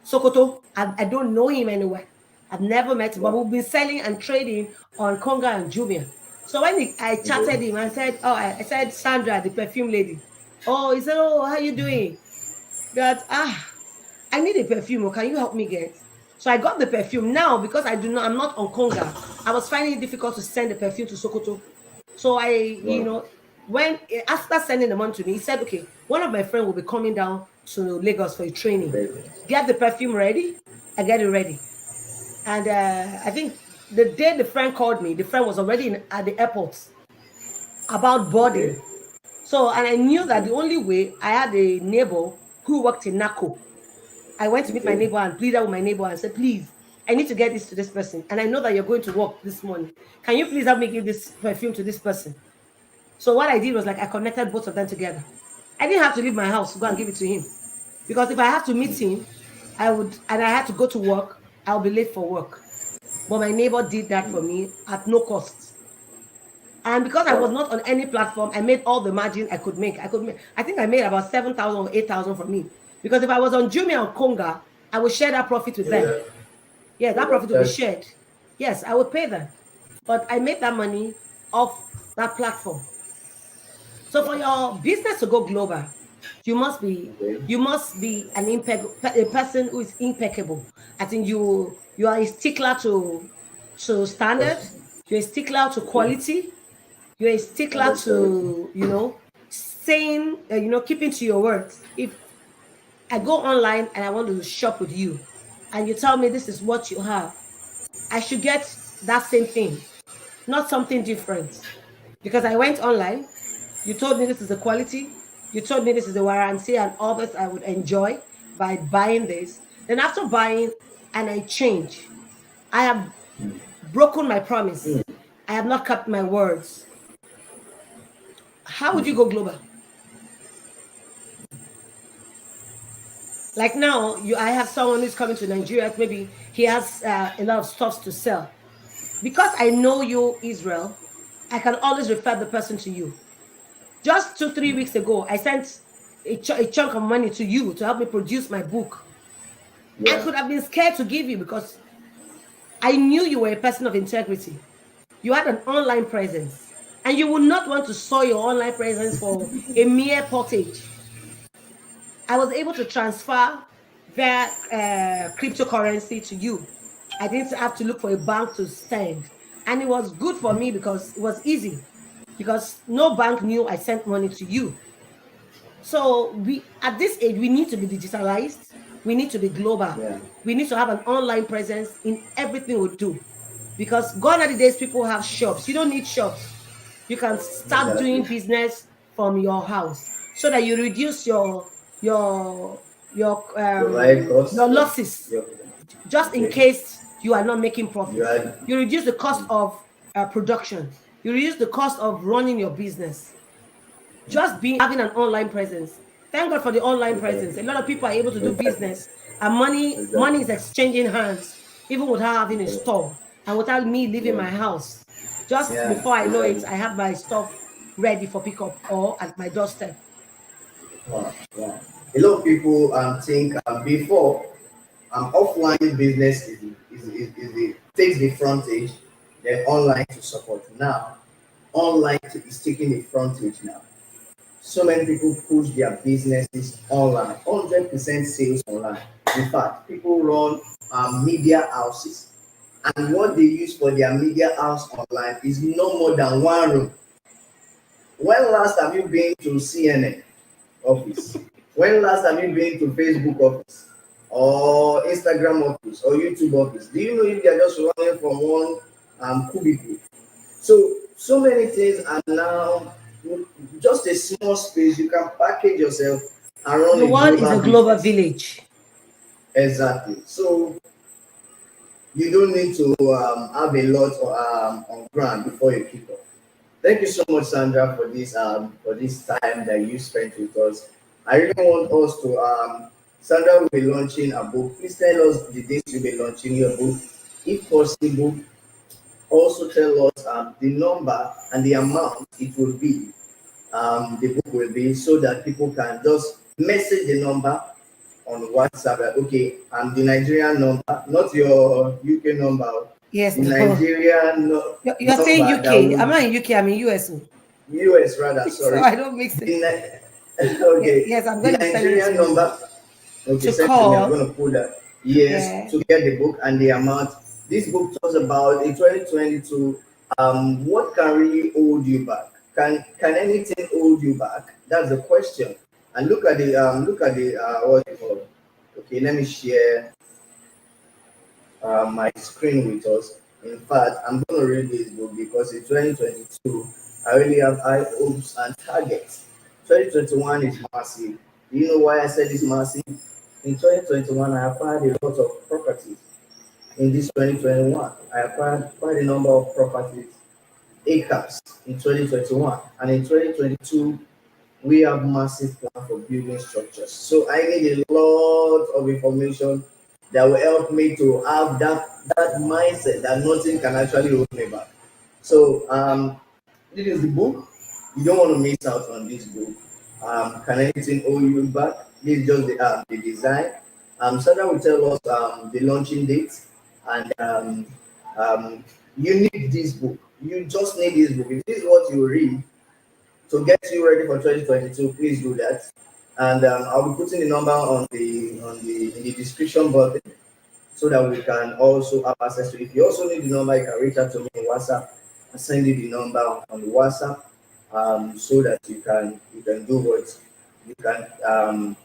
Sokoto. I don't know him anywhere. I've never met him, but we've been selling and trading on Conga and Jumia. So when I chatted him and said, I said, Sandra, the perfume lady. Oh, he said, oh, how you doing? That I need a perfume. Can you help me get? So I got the perfume. Now, because I'm not on Conga, I was finding it difficult to send the perfume to Sokoto. So when after sending the money to me, he said, okay, one of my friends will be coming down to Lagos for a training. Get the perfume ready. I get it ready. And I think the day the friend called me, the friend was already at the airport about boarding. So, and I knew that the only way, I had a neighbor who worked in NACO. I went to meet my neighbor and pleaded with my neighbor and said, please, I need to get this to this person. And I know that you're going to work this morning. Can you please help me give this perfume to this person? So what I did was I connected both of them together. I didn't have to leave my house to go and give it to him. Because if I have to meet him, I had to go to work, I'll be late for work. But my neighbor did that for me at no cost. And because I was not on any platform, I made all the margin I could make. I think I made about 7,000 or 8,000 from me. Because if I was on Jumia or Conga, I would share that profit with them. Yeah, that profit will be shared. Yes, I would pay them. But I made that money off that platform. So for your business to go global, you must be a person who is impeccable. I think you are a stickler to standard, you're a stickler to quality, you're a stickler to saying keeping to your words. If I go online and I want to shop with you and you tell me this is what you have, I should get that same thing, not something different. Because I went online, you told me this is the quality, you told me this is the warranty and all that I would enjoy by buying this. Then after buying and I change, I have broken my promise. I have not kept my words. How would you go global? Like now, I have someone who's coming to Nigeria. Maybe he has a lot of stuff to sell. Because I know you, Israel, I can always refer the person to you. Just 2-3 weeks ago, I sent a chunk of money to you to help me produce my book. I could have been scared to give you because I knew you were a person of integrity. You had an online presence. And you would not want to soil your online presence for a mere pottage. I was able to transfer via cryptocurrency to you. I didn't have to look for a bank to send. And it was good for me because it was easy. Because no bank knew I sent money to you. So at this age, we need to be digitalized. We need to be global. We need to have an online presence in everything we do. Because gone are the days people have shops. You don't need shops. You can start doing business from your house so that you reduce your losses. Just in case you are not making profit. You reduce the cost of production. You reduce the cost of running your business. Just having an online presence Thank God for the online presence. A Exactly. lot of people are able to do Exactly. business, and money Exactly. is exchanging hands, even without having a Okay. store and without me leaving Yeah. my house. Just Yeah. before I know it, Exactly. I have my stuff ready for pickup or at my doorstep. Wow. Wow. A lot of people think before offline business is the takes the frontage, then online to support. Now, is taking the frontage now. So many people push their businesses online, 100% sales online. In fact, people run media houses, and what they use for their media house online is no more than one room. When last have you been to CNN office? When last have you been to Facebook office or Instagram office or YouTube office? Do you know if they are just running from one cubicle? So many things are now just a small space. You can package yourself and run The a world is a global global business. village. Exactly. So you don't need to have a lot on ground before you kick off. Thank you so much, Sandra, for this time that you spent with us. I really want us to Sandra will be launching a book. Please tell us the dates you'll be launching your book, if possible. Also tell us the number and the amount it will be. The book will be so that people can just message the number on WhatsApp. Like, okay, the Nigerian number, not your UK number. Yes, The no. Nigerian You're saying number that UK. I'm would not in UK, I'm in US. US rather, So sorry. I don't mix it. Okay, Yes, I'm the going to be sending it Nigerian to you. number. Okay, To send to me. I'm call. going to put that. Yes, Yeah. to get the book and the amount. This book talks about in 2022. What can really hold you back? Can anything hold you back? That's the question. And look at the what's it called? Okay, let me share my screen with us. In fact, I'm going to read this book because in 2022, I really have high hopes and targets. 2021 is massive. Do you know why I said it's massive? In 2021, I acquired a lot of properties. In this 2021, I acquired quite a number of properties, acres in 2021. And in 2022, we have massive plan for building structures. So I need a lot of information that will help me to have that mindset that nothing can actually hold me back. So this is the book. You don't want to miss out on this book. Can anything hold you back? This is just the design. Sandra will tell us the launching date, and um, you need this book. You just need this book. If this is what you read, to get you ready for 2022, please do that. And I'll be putting the number on the in the description button so that we can also have access to it. If you also need the number, you can reach out to me on WhatsApp and send you the number on the WhatsApp so that you can do what you can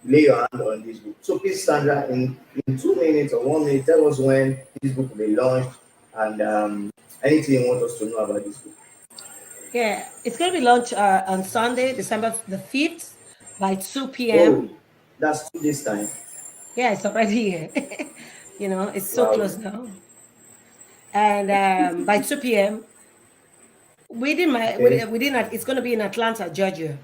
lay your hand on this book. So please, Sandra, in 2 minutes or 1 minute, tell us when this book will be launched and anything you want us to know about this book. Yeah. It's going to be launched on Sunday, December the 5th by 2 Oh, p.m. that's 2 days time. Yeah, it's already here. It's so Wow. close now. And by 2 p.m., Okay. it's going to be in Atlanta, Georgia.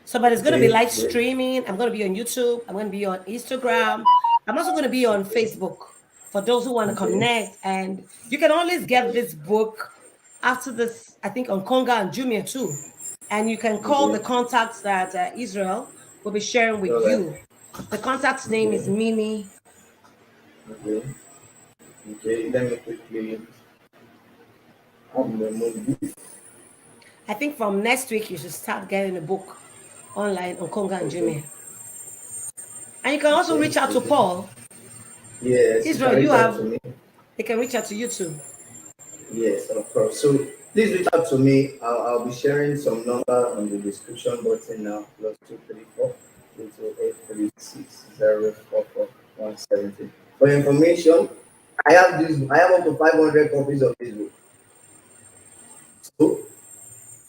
So, but it's going to be Okay. live Great. streaming. I'm going to be on YouTube. I'm going to be on Instagram. I'm also going to be on Okay. Facebook for those who want to Okay. connect. And you can always get this book after this, I think, on Conga and Jumia too. And you can call Okay. the contacts that Israel will be sharing with All right. you. The contact's name Okay. is Mimi. Okay. Okay. Let me quickly have the movie. I think from next week, you should start getting the book online on Conga and Okay. Jumia. And you can also Okay. reach out to Okay. Paul. Yes, you Israel, can you reach out to have, me. they can reach out to you too. Yes, of course. So please reach out to me. I'll be sharing some number on the description button now. +234 836 044 117. For your information, I have up to 500 copies of this book. So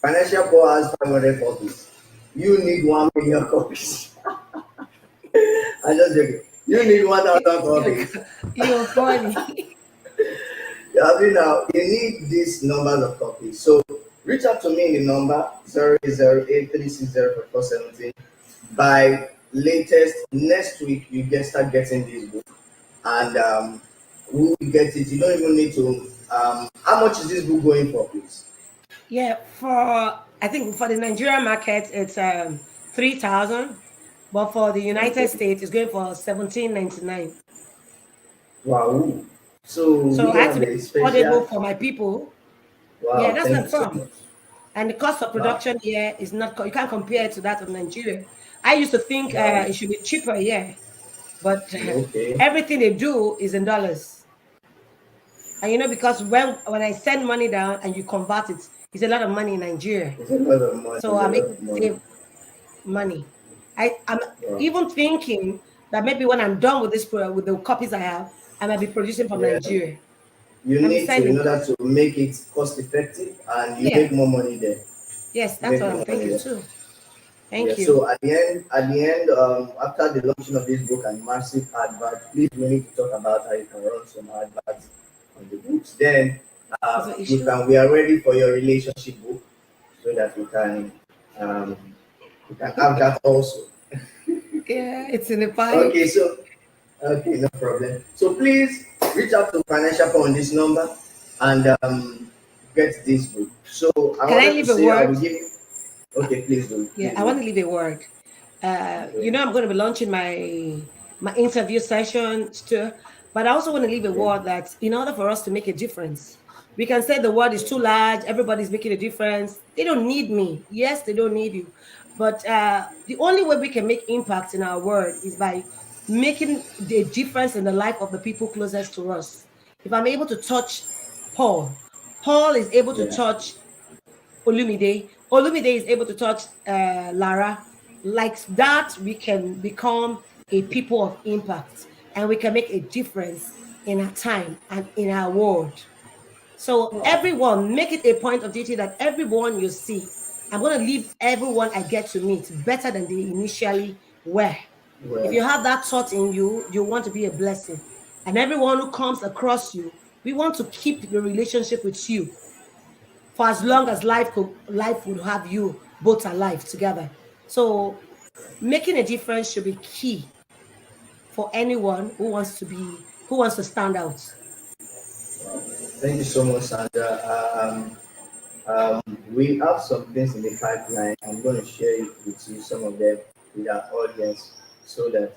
Financial Poor has 500 copies. You need 1 million copies. I just joking. You need 1,000 You're, copies. you're funny. I mean, now you need these numbers of copies. So reach out to me in the number 08083604417. by latest next week you start getting this book, and we will get it. You don't even need to. How much is this book going for, please? Yeah, for I think for the Nigerian market it's 3,000, but for the United Okay. States it's going for 17.99. Wow. So So we I had to have make a it affordable special. for my people. Yeah, Wow. that's Thank where you I'm so from. much. And the cost of Wow. production here is not, you can't compare it to that of Nigeria. I used to think Wow. it should be cheaper here, but Okay. everything they do is in dollars. And because when I send money down and you convert it, it's a lot of money in Nigeria. It's a lot of money. So It's a I'm lot able of to money. save money. I'm Wow. even thinking that maybe when I'm done with this product, with the copies I have, I might be producing from Yeah. Nigeria. You I'll be need to, in sending. order to make it cost effective, and you Yeah. make more money there. Yes, You that's make what I'm more money thinking there. too. Yeah. Thank you. So after the launching of this book and massive advert, please we need to talk about how you can run some adverts on the books. Then That's what you should. we are ready for your relationship book, so that um, we can have that also. Yeah, it's in the pipe. Okay. So okay, no problem. So please reach out to Financial Pro on this number and get this book. So I Can I wanted to leave a say I will word? give you. Okay, please do. Yeah, Please I do. want to leave a word. Okay. I'm going to be launching my interview sessions too, but I also want to leave a Okay. word that in order for us to make a difference, we can say the word is too large. Everybody's making a difference. They don't need me. Yes, they don't need you, but the only way we can make impact in our word is by making the difference in the life of the people closest to us. If I'm able to touch Paul, Paul is able to Yeah. touch Olumide. Olumide is able to touch Lara. Like that, we can become a people of impact and we can make a difference in our time and in our world. So, Wow. everyone, make it a point of duty that everyone you see, I'm going to leave everyone I get to meet better than they initially were. If Well, you have that thought in you, you want to be a blessing. And everyone who comes across you, we want to keep the relationship with you for as long as life would have you both alive together. So making a difference should be key for anyone who wants to stand out. thank you so much, Sandra. We have some things in the pipeline. I'm going to share it with you, some of them, with our audience, so that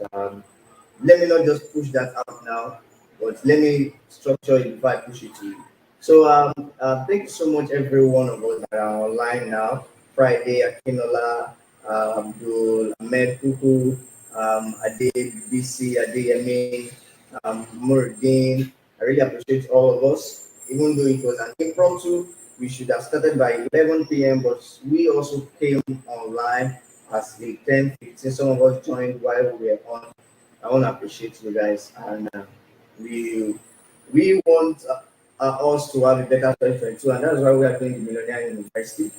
let me not just push that out now, but let me structure it before I push it to you. So thank you so much, every one of us that are online now. Friday, Akinola, Abdul, Ahmed, Kuku, Ade, BC, Adeyemi, Muradin. I really appreciate all of us. Even though it was an impromptu, we should have started by 11 p.m., but we also came online as the 10:15. Some of us joined while we were on. I want to appreciate you guys, and we we want us to have a better 2022, and that's why we are doing the Millionaire University.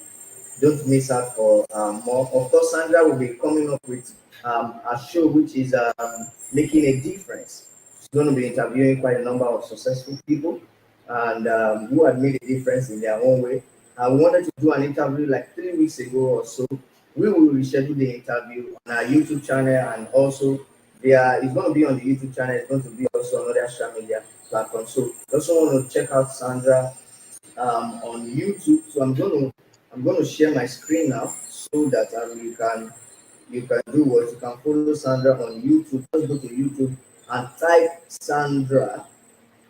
Don't miss out for more. Of course, Sandra will be coming up with a show which is making a difference. She's going to be interviewing quite a number of successful people and who have made a difference in their own way. I wanted to do an interview like 3 weeks ago or so. We will reschedule the interview on our YouTube channel, and also it's going to be on the YouTube channel. It's going to be also on other social media platforms. So also want to check out Sandra on YouTube. So I'm going to share my screen now so that you can do what you can follow Sandra on YouTube. Just go to YouTube and type Sandra.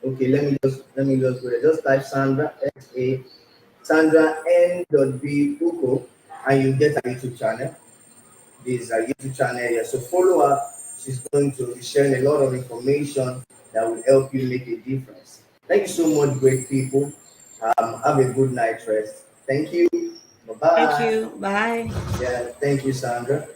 Okay, let me just go there. Just type Sandra SA Sandra N.B Uko, and you get a YouTube channel. This is a YouTube channel here. So follow her. She's going to be sharing a lot of information that will help you make a difference. Thank you so much, great people. Have a good night rest. Thank you. Bye Thank bye. you. Bye. Yeah, thank you, Sandra.